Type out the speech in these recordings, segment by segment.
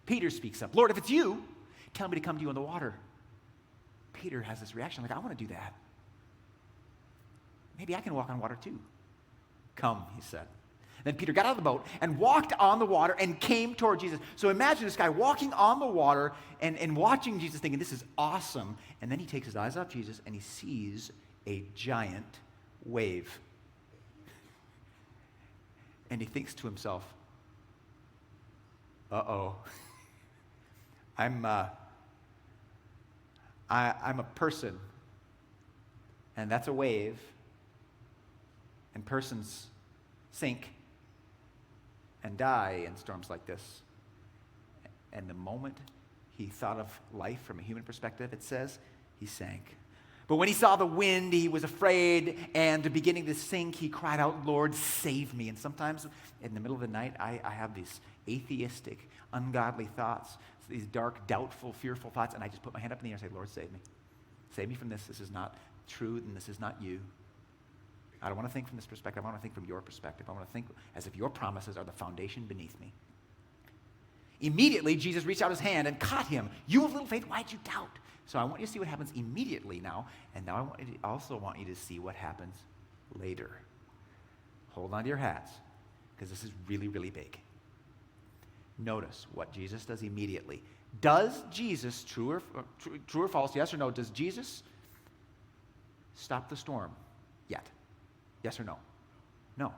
Peter speaks up. Lord, if it's you, tell me to come to you on the water. Peter has this reaction like, I want to do that. Maybe I can walk on water too. Come, he said. Then Peter got out of the boat and walked on the water and came toward Jesus. So imagine this guy walking on the water and watching Jesus thinking, this is awesome. And then he takes his eyes off Jesus and he sees a giant wave. And he thinks to himself, uh-oh, I'm a person, and that's a wave, and persons sink and die in storms like this. And the moment he thought of life from a human perspective, it says, he sank. But when he saw the wind, he was afraid, and beginning to sink, he cried out, Lord, save me. And sometimes in the middle of the night, I have these atheistic, ungodly thoughts, these dark, doubtful, fearful thoughts, and I just put my hand up in the air and say, Lord, save me. Save me from this. This is not truth, and this is not you. I don't want to think from this perspective. I want to think from your perspective. I want to think as if your promises are the foundation beneath me. Immediately, Jesus reached out his hand and caught him. You have little faith, why did you doubt? So I want you to see what happens immediately now, and now I also want you to see what happens later. Hold on to your hats, because this is really, really big. Notice what Jesus does immediately. Does Jesus, true or false, yes or no, does Jesus stop the storm yet? Yes or no? No.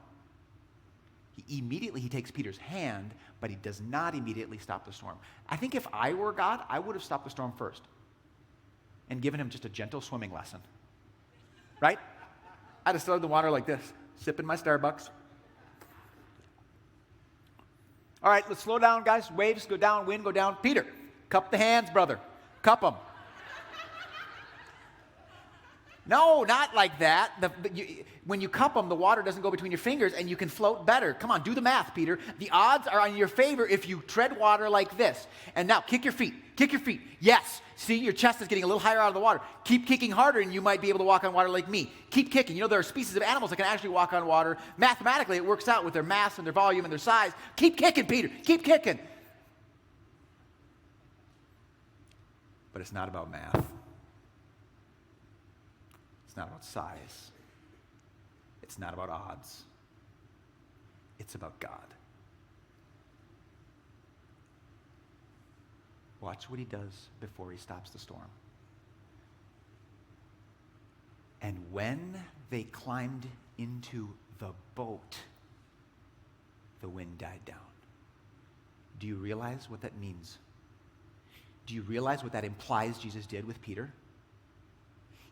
He takes Peter's hand, but he does not immediately stop the storm. I think if I were God, I would have stopped the storm first and given him just a gentle swimming lesson. Right? I'd have stood in the water like this, sipping my Starbucks. All right, let's slow down, guys. Waves go down, wind go down. Peter, cup the hands, brother. Cup them. No, not like that. When you cup them, the water doesn't go between your fingers and you can float better. Come on, do the math, Peter. The odds are in your favor if you tread water like this. And now, kick your feet. Kick your feet. Yes. See, your chest is getting a little higher out of the water. Keep kicking harder and you might be able to walk on water like me. Keep kicking. You know, there are species of animals that can actually walk on water. Mathematically, it works out with their mass and their volume and their size. Keep kicking, Peter. Keep kicking. But it's not about math. It's not about size. It's not about odds. It's about God. Watch what he does before he stops the storm. And when they climbed into the boat, the wind died down. Do you realize what that means? Do you realize what that implies Jesus did with Peter?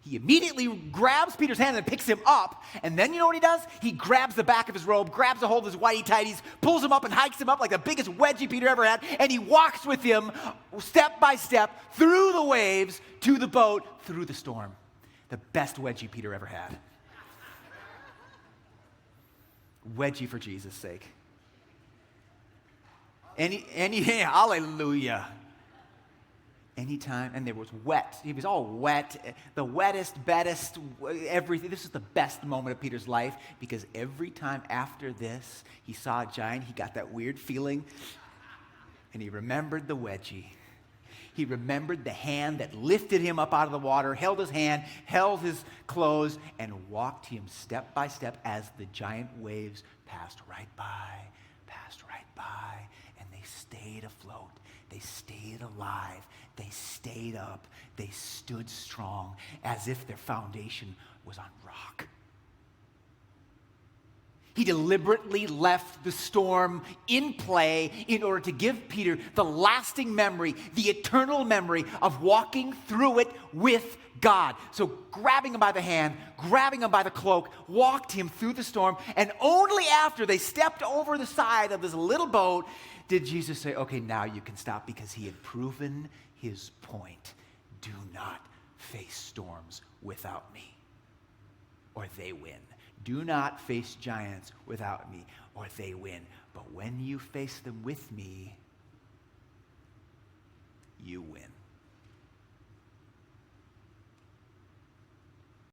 He immediately grabs Peter's hand and picks him up. And then you know what he does? He grabs the back of his robe, grabs a hold of his whitey tighties, pulls him up and hikes him up like the biggest wedgie Peter ever had. And he walks with him step by step through the waves to the boat, through the storm. The best wedgie Peter ever had. Wedgie for Jesus' sake. Hallelujah. Anytime, and it was wet. He was all wet. The wettest, bettest, everything. This is the best moment of Peter's life because every time after this, he saw a giant, he got that weird feeling, and he remembered the wedgie. He remembered the hand that lifted him up out of the water, held his hand, held his clothes, and walked him step by step as the giant waves passed right by, and they stayed afloat. They stayed alive. They stayed up. They stood strong as if their foundation was on rock. He deliberately left the storm in play in order to give Peter the lasting memory, the eternal memory of walking through it with God. So grabbing him by the hand, grabbing him by the cloak, walked him through the storm, and only after they stepped over the side of this little boat did Jesus say, okay, now you can stop, because he had proven his point. Do not face storms without me, or they win. Do not face giants without me, or they win. But when you face them with me, you win.